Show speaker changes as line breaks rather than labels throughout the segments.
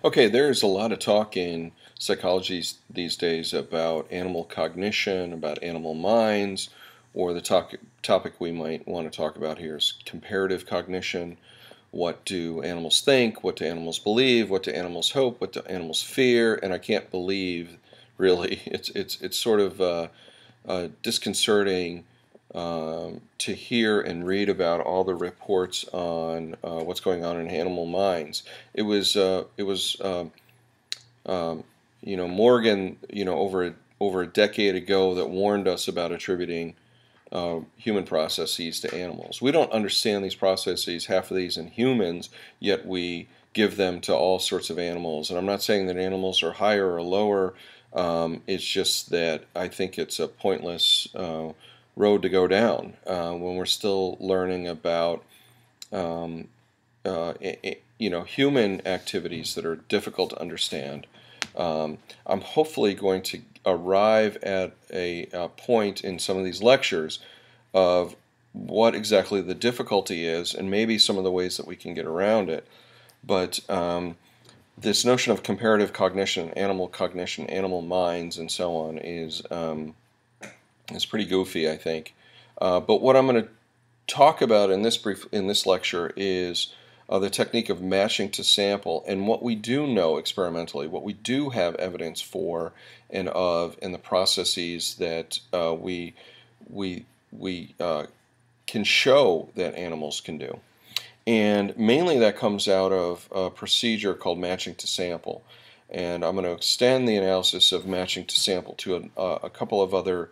Okay, there's a lot of talk in psychology these days about animal cognition, about animal minds, or the topic we might want to talk about here is comparative cognition. What do animals think? What do animals believe? What do animals hope? What do animals fear? And I can't believe, really, it's sort of disconcerting to hear and read about all the reports on what's going on in animal minds. It was Morgan, over a decade ago that warned us about attributing human processes to animals. We don't understand these processes, half of these in humans, yet we give them to all sorts of animals. And I'm not saying that animals are higher or lower. It's just that I think it's a pointless road to go down when we're still learning about human activities that are difficult to understand. I'm hopefully going to arrive at a point in some of these lectures of what exactly the difficulty is and maybe some of the ways that we can get around it. But this notion of comparative cognition, animal minds, and so on is pretty goofy, I think. But what I'm going to talk about in this lecture is the technique of matching to sample, and what we do know experimentally, what we do have evidence for and the processes that we can show that animals can do. And mainly that comes out of a procedure called matching to sample. And I'm going to extend the analysis of matching to sample to a couple of other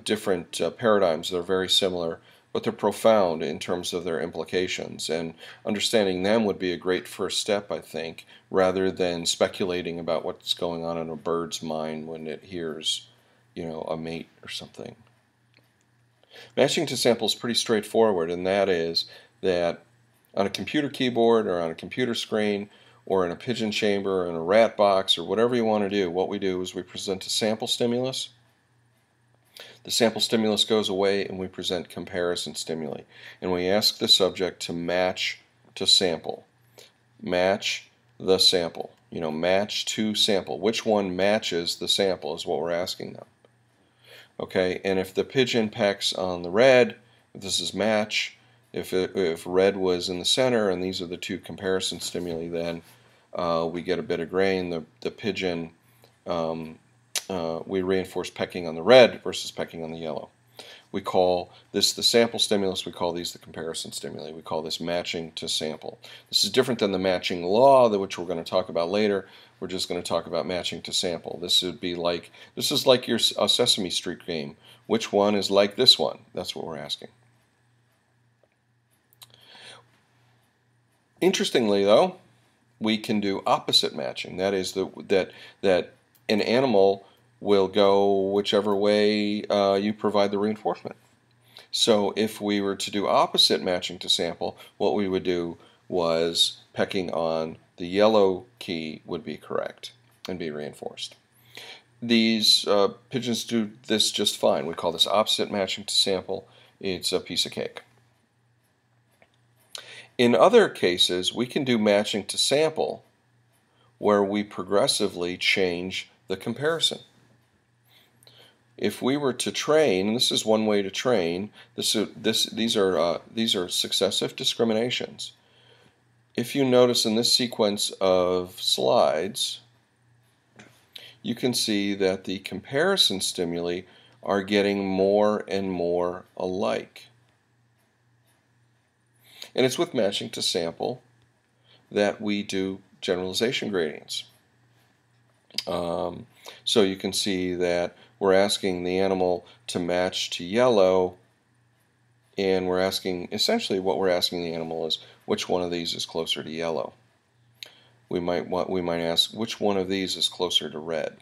different paradigms that are very similar, but they're profound in terms of their implications. And understanding them would be a great first step, I think, rather than speculating about what's going on in a bird's mind when it hears, a mate or something. Matching to sample is pretty straightforward, and that is that on a computer keyboard or on a computer screen or in a pigeon chamber or in a rat box or whatever you want to do, what we do is we present a sample stimulus. The sample stimulus goes away and we present comparison stimuli. And we ask the subject to match to sample. Match the sample. Match to sample. Which one matches the sample is what we're asking them. Okay, and if the pigeon pecks on the red, this is match. If red was in the center and these are the two comparison stimuli, then we get a bit of grain. The pigeon, we reinforce pecking on the red versus pecking on the yellow. We call this the sample stimulus. We call these the comparison stimuli. We call this matching to sample. This is different than the matching law, which we're going to talk about later. We're just going to talk about matching to sample. This is like your Sesame Street game. Which one is like this one? That's what we're asking. Interestingly, though, we can do opposite matching. That is that an animal will go whichever way you provide the reinforcement. So if we were to do opposite matching to sample, what we would do was pecking on the yellow key would be correct and be reinforced. These pigeons do this just fine. We call this opposite matching to sample. It's a piece of cake. In other cases, we can do matching to sample where we progressively change the comparison. If we were to train, and this is one way to train, these are successive discriminations. If you notice in this sequence of slides, you can see that the comparison stimuli are getting more and more alike. And it's with matching to sample that we do generalization gradients. So you can see that we're asking the animal to match to yellow, and essentially what we're asking the animal is which one of these is closer to yellow. We might ask which one of these is closer to red.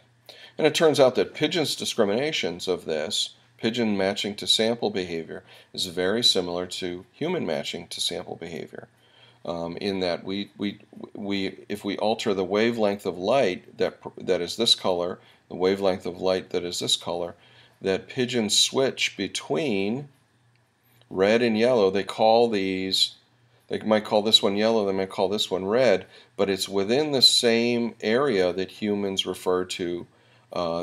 And it turns out that pigeons' discriminations of this, pigeon matching to sample behavior, is very similar to human matching to sample behavior. In that if we alter the wavelength of light that is this color, the wavelength of light that is this color, that pigeons switch between red and yellow. They call these They might call this one yellow, they might call this one red, but it's within the same area that humans refer to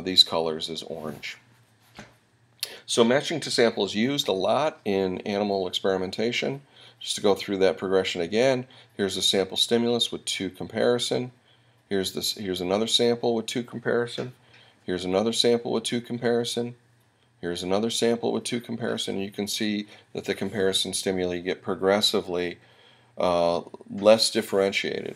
these colors as orange. So matching to sample is used a lot in animal experimentation. Just to go through that progression again, here's a sample stimulus with 2 comparison. Here's another sample with 2 comparison. Here's another sample with 2 comparison. Here's another sample with 2 comparison. You can see that the comparison stimuli get progressively less differentiated.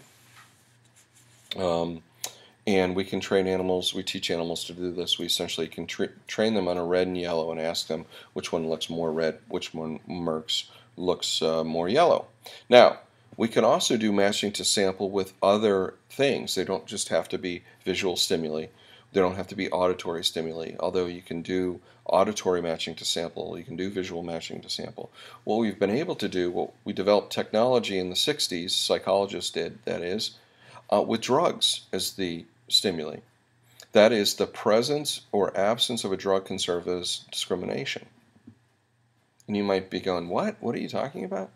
And we can train animals, we teach animals to do this. We essentially can train them on a red and yellow and ask them which one looks more red, which one looks more yellow. Now, we can also do matching to sample with other things. They don't just have to be visual stimuli. They don't have to be auditory stimuli, although you can do auditory matching to sample, you can do visual matching to sample. What we've been able to do, we developed technology in the 60s, psychologists did, that is, with drugs as the stimuli. That is, the presence or absence of a drug can serve as discrimination. And you might be going, what? What are you talking about?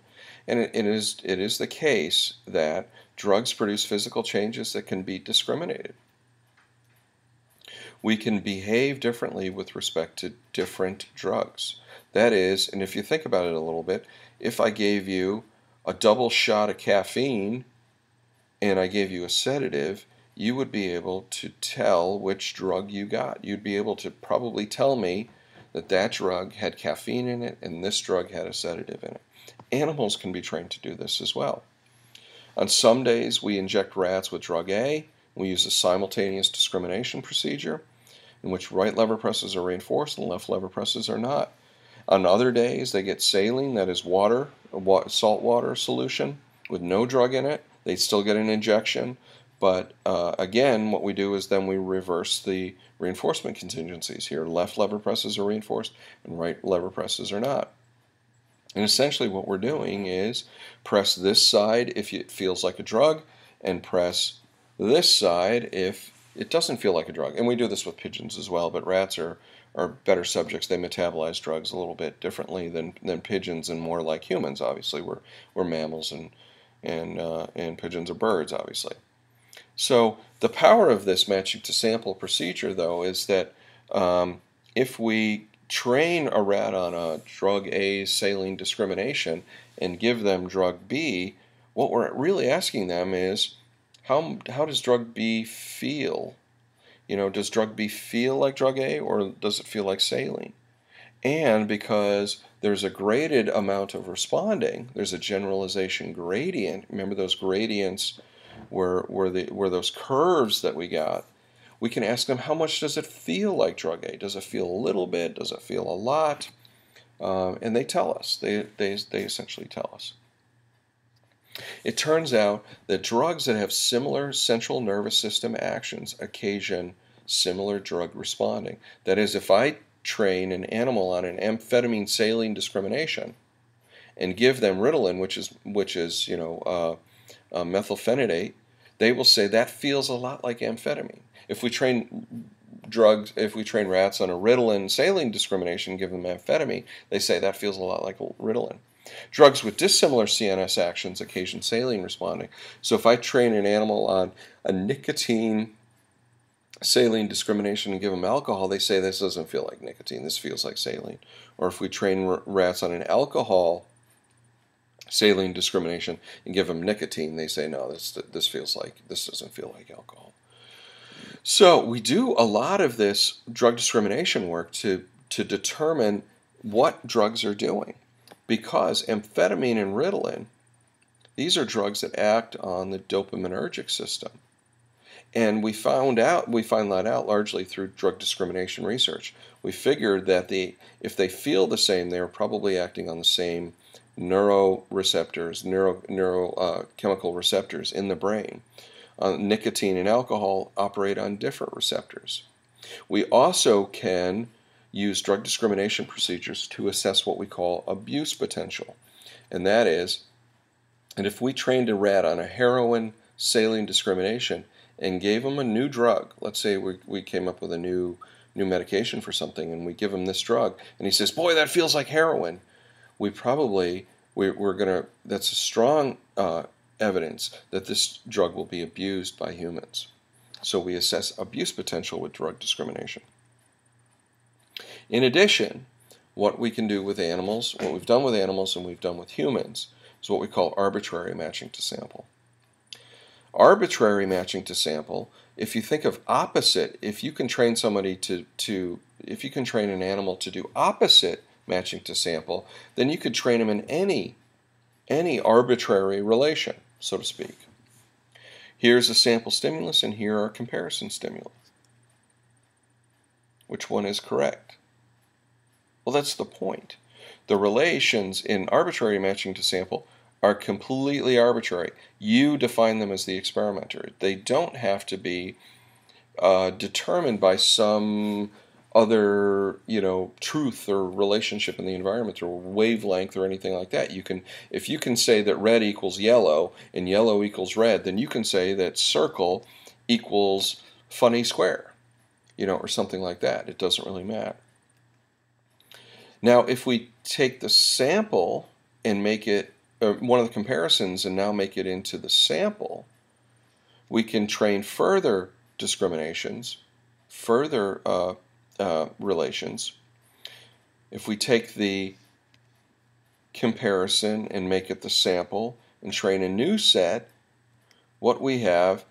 And it is the case that drugs produce physical changes that can be discriminated. We can behave differently with respect to different drugs. That is, and if you think about it a little bit, if I gave you a double shot of caffeine and I gave you a sedative, you would be able to tell which drug you got. You'd be able to probably tell me that that drug had caffeine in it and this drug had a sedative in it. Animals can be trained to do this as well. On some days, we inject rats with drug A. We use a simultaneous discrimination procedure in which right lever presses are reinforced and left lever presses are not. On other days, they get saline, that is water, salt water solution with no drug in it. They still get an injection. But again, what we do is then we reverse the reinforcement contingencies here. Left lever presses are reinforced and right lever presses are not. And essentially what we're doing is press this side if it feels like a drug and press this side if it doesn't feel like a drug. And we do this with pigeons as well, but rats are better subjects. They metabolize drugs a little bit differently than pigeons and more like humans, obviously. We're mammals and pigeons are birds, obviously. So the power of this matching to sample procedure, though, is that if we train a rat on a drug A saline discrimination and give them drug B, what we're really asking them is, how does drug B feel? Does drug B feel like drug A or does it feel like saline? And because there's a graded amount of responding, there's a generalization gradient. Remember those gradients were those curves that we got. We can ask them, how much does it feel like drug A? Does it feel a little bit? Does it feel a lot? And they tell us. They essentially tell us. It turns out that drugs that have similar central nervous system actions occasion similar drug responding. That is, if I train an animal on an amphetamine saline discrimination and give them Ritalin, which is methylphenidate, they will say that feels a lot like amphetamine. If we train rats on a Ritalin saline discrimination, give them amphetamine, they say that feels a lot like Ritalin. Drugs with dissimilar CNS actions occasion saline responding. So if I train an animal on a nicotine saline discrimination and give them alcohol, they say this doesn't feel like nicotine, this feels like saline. Or if we train rats on an alcohol saline discrimination and give them nicotine, they say no, this doesn't feel like alcohol. So we do a lot of this drug discrimination work to determine what drugs are doing, because amphetamine and Ritalin, these are drugs that act on the dopaminergic system. And we find that out largely through drug discrimination research. We figured that if they feel the same, they're probably acting on the same neuroreceptors, neurochemical receptors in the brain. Nicotine and alcohol operate on different receptors. We also can use drug discrimination procedures to assess what we call abuse potential. And that is, and if we trained a rat on a heroin saline discrimination and gave him a new drug, let's say we came up with a new medication for something and we give him this drug and he says, boy, that feels like heroin, we probably That's a strong evidence that this drug will be abused by humans. So we assess abuse potential with drug discrimination. In addition, what we can do with animals, what we've done with animals and we've done with humans, is what we call arbitrary matching to sample. Arbitrary matching to sample, if you think of opposite, if you can train somebody if you can train an animal to do opposite matching to sample, then you could train them in any arbitrary relation, so to speak. Here's a sample stimulus and here are comparison stimuli. Which one is correct? Well, that's the point. The relations in arbitrary matching to sample are completely arbitrary. You define them as the experimenter. They don't have to be determined by some other, truth or relationship in the environment or wavelength or anything like that. If you can say that red equals yellow and yellow equals red, then you can say that circle equals funny square, or something like that. It doesn't really matter. Now, if we take the sample and make it one of the comparisons and now make it into the sample, we can train further discriminations, further relations. If we take the comparison and make it the sample and train a new set, what we have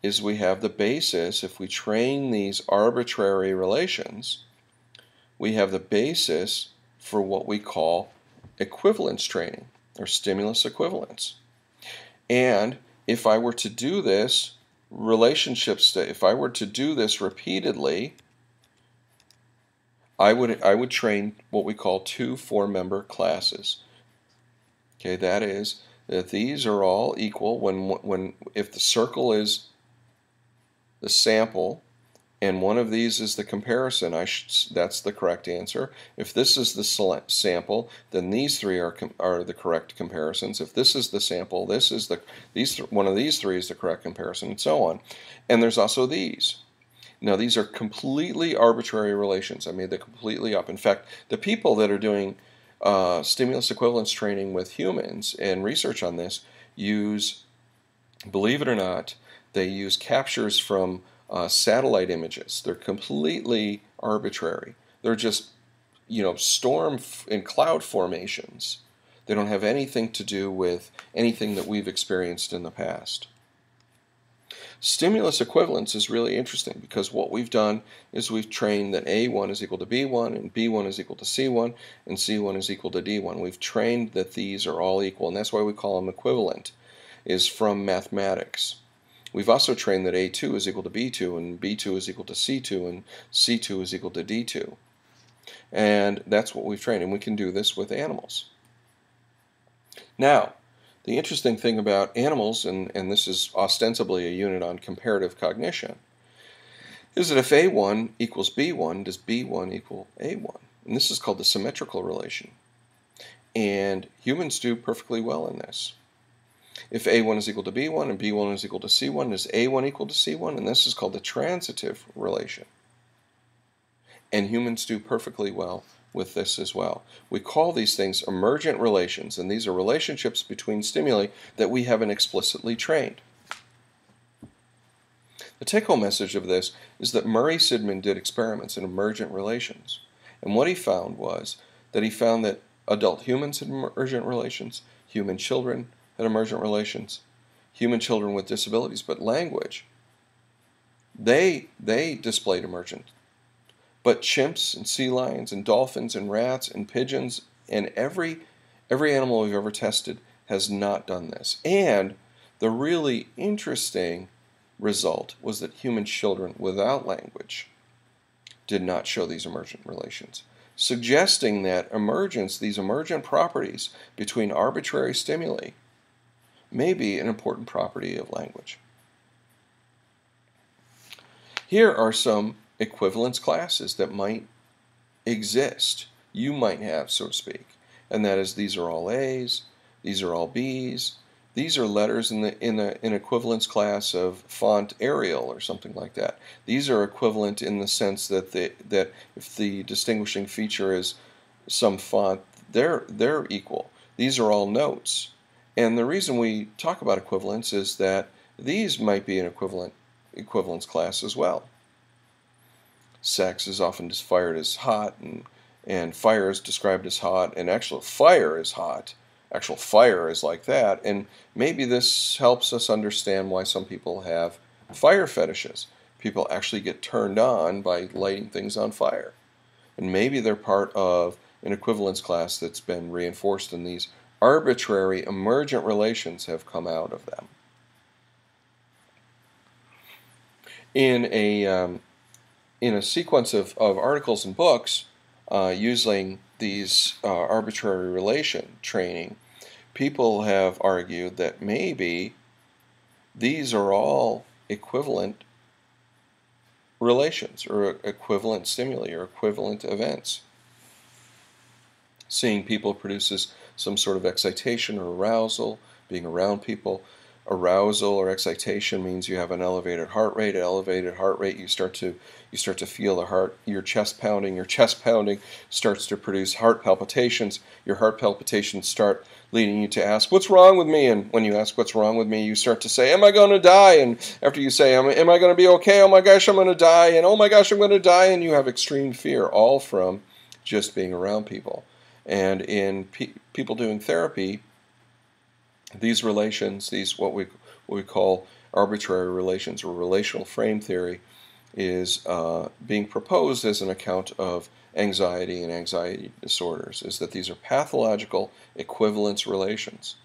is we have the basis. If we train these arbitrary relations, we have the basis for what we call equivalence training or stimulus equivalence. And if I were to do this if I were to do this repeatedly, I would train what we call 2 4-member classes. Okay, that is that these are all equal if the circle is the sample and one of these is the comparison, that's the correct answer. If this is the sample, then these 3 are the correct comparisons. If this is the sample, one of these 3 is the correct comparison, and so on. And there's also these. Now, these are completely arbitrary relations. I made them completely up. In fact, the people that are doing stimulus equivalence training with humans and research on this believe it or not, they use captures from satellite images. They're completely arbitrary. They're just, storm and cloud formations. They don't have anything to do with anything that we've experienced in the past. Stimulus equivalence is really interesting because what we've done is we've trained that A1 is equal to B1 and B1 is equal to C1 and C1 is equal to D1. We've trained that these are all equal, and that's why we call them equivalent, is from mathematics. We've also trained that A2 is equal to B2 and B2 is equal to C2 and C2 is equal to D2. And that's what we've trained, and we can do this with animals. Now, the interesting thing about animals, and this is ostensibly a unit on comparative cognition, is that if A1 equals B1, does B1 equal A1? And this is called the symmetrical relation. And humans do perfectly well in this. If A1 is equal to B1 and B1 is equal to C1, is A1 equal to C1? And this is called the transitive relation. And humans do perfectly well with this as well. We call these things emergent relations, and these are relationships between stimuli that we haven't explicitly trained. The take-home message of this is that Murray Sidman did experiments in emergent relations. And what he found was that adult humans had emergent relations, human children had emergent relations, human children with disabilities, but language, they displayed emergent. But chimps and sea lions and dolphins and rats and pigeons and every animal we've ever tested has not done this. And the really interesting result was that human children without language did not show these emergent relations, suggesting that these emergent properties between arbitrary stimuli, may be an important property of language. Here are some equivalence classes that might exist, you might have, so to speak, and that is these are all A's, these are all B's, these are letters in an equivalence class of font Arial or something like that. These are equivalent in the sense that if the distinguishing feature is some font, they're equal. These are all notes. And the reason we talk about equivalence is that these might be an equivalence class as well. Sex is often defined as hot, and fire is described as hot, and actual fire is hot. Actual fire is like that, and maybe this helps us understand why some people have fire fetishes. People actually get turned on by lighting things on fire. And maybe they're part of an equivalence class that's been reinforced, and these arbitrary emergent relations have come out of them. In a sequence of articles and books using these arbitrary relation training, people have argued that maybe these are all equivalent relations or equivalent stimuli or equivalent events. Seeing people produces some sort of excitation or arousal, being around people. Arousal or excitation means you have an elevated heart rate. At elevated heart rate, you start to feel the heart, your chest pounding. Your chest pounding starts to produce heart palpitations. Your heart palpitations start leading you to ask, "What's wrong with me?" And when you ask, "What's wrong with me?" you start to say, "Am I going to die?" And after you say, "Am I going to be okay?" "Oh my gosh, I'm going to die." And "Oh my gosh, I'm going to die." And you have extreme fear, all from just being around people. And in people doing therapy, these relations, what we call arbitrary relations or relational frame theory, is being proposed as an account of anxiety and anxiety disorders, is that these are pathological equivalence relations.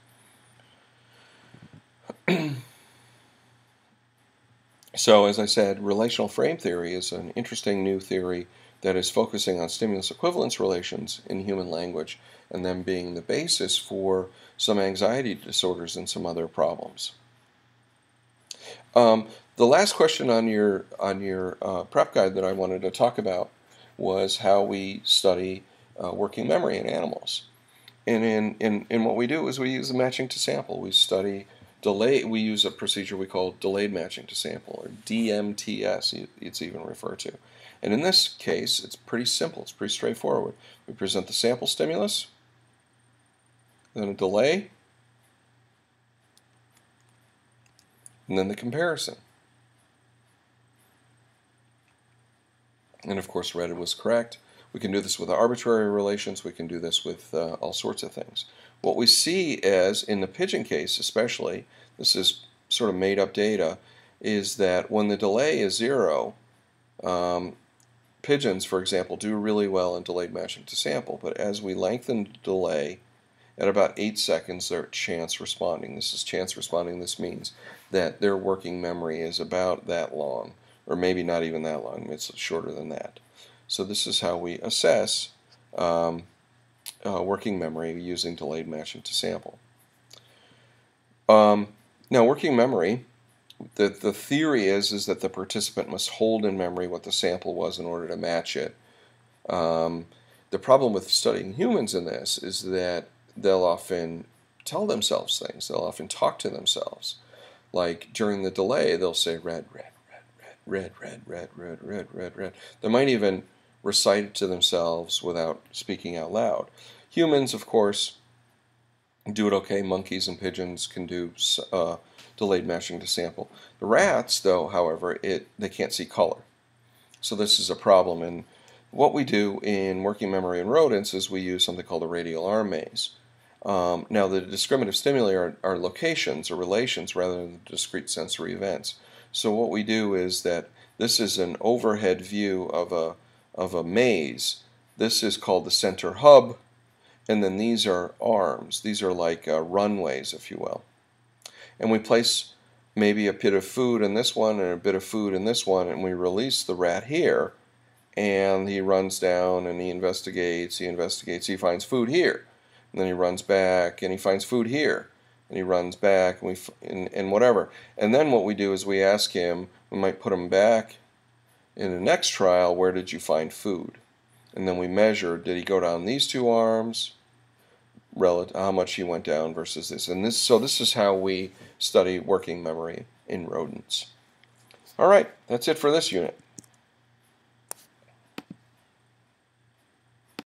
So, as I said, relational frame theory is an interesting new theory that is focusing on stimulus equivalence relations in human language, and them being the basis for some anxiety disorders and some other problems. The last question on your prep guide that I wanted to talk about was how we study working memory in animals. And in what we do is we use the matching to sample. We study we use a procedure we call delayed matching to sample, or DMTS, it's even referred to. And in this case, it's pretty simple. It's pretty straightforward. We present the sample stimulus, then a delay, and then the comparison. And of course, Reddit was correct. We can do this with arbitrary relations. We can do this with all sorts of things. What we see as, in the pigeon case especially, this is sort of made up data, is that when the delay is 0, pigeons, for example, do really well in delayed matching to sample. But as we lengthen the delay, at about 8 seconds, they're chance responding. This is chance responding. This means that their working memory is about that long, or maybe not even that long. It's shorter than that. So this is how we assess working memory using delayed matching to sample. Now, working memory, the theory is that the participant must hold in memory what the sample was in order to match it. The problem with studying humans in this is that they'll often tell themselves things. They'll often talk to themselves. Like during the delay, they'll say red, red, red, red, red, red, red, red, red, red. They might even recite it to themselves without speaking out loud. Humans, of course, do it okay. Monkeys and pigeons can do delayed matching to sample. The rats, though, however, they can't see color. So this is a problem. And what we do in working memory in rodents is we use something called a radial arm maze. Now, the discriminative stimuli are locations or relations rather than discrete sensory events. So what we do is that this is an overhead view of a maze. This is called the center hub, and then these are arms. These are like runways, if you will. And we place maybe a bit of food in this one and a bit of food in this one, and we release the rat here, and he runs down and he investigates, he finds food here. And then he runs back and he finds food here. And he runs back and whatever. And then what we do is we ask him, we might put him back in the next trial, where did you find food? And then we measure, did he go down these two arms, relative how much he went down versus this. And so this is how we study working memory in rodents. All right, that's it for this unit.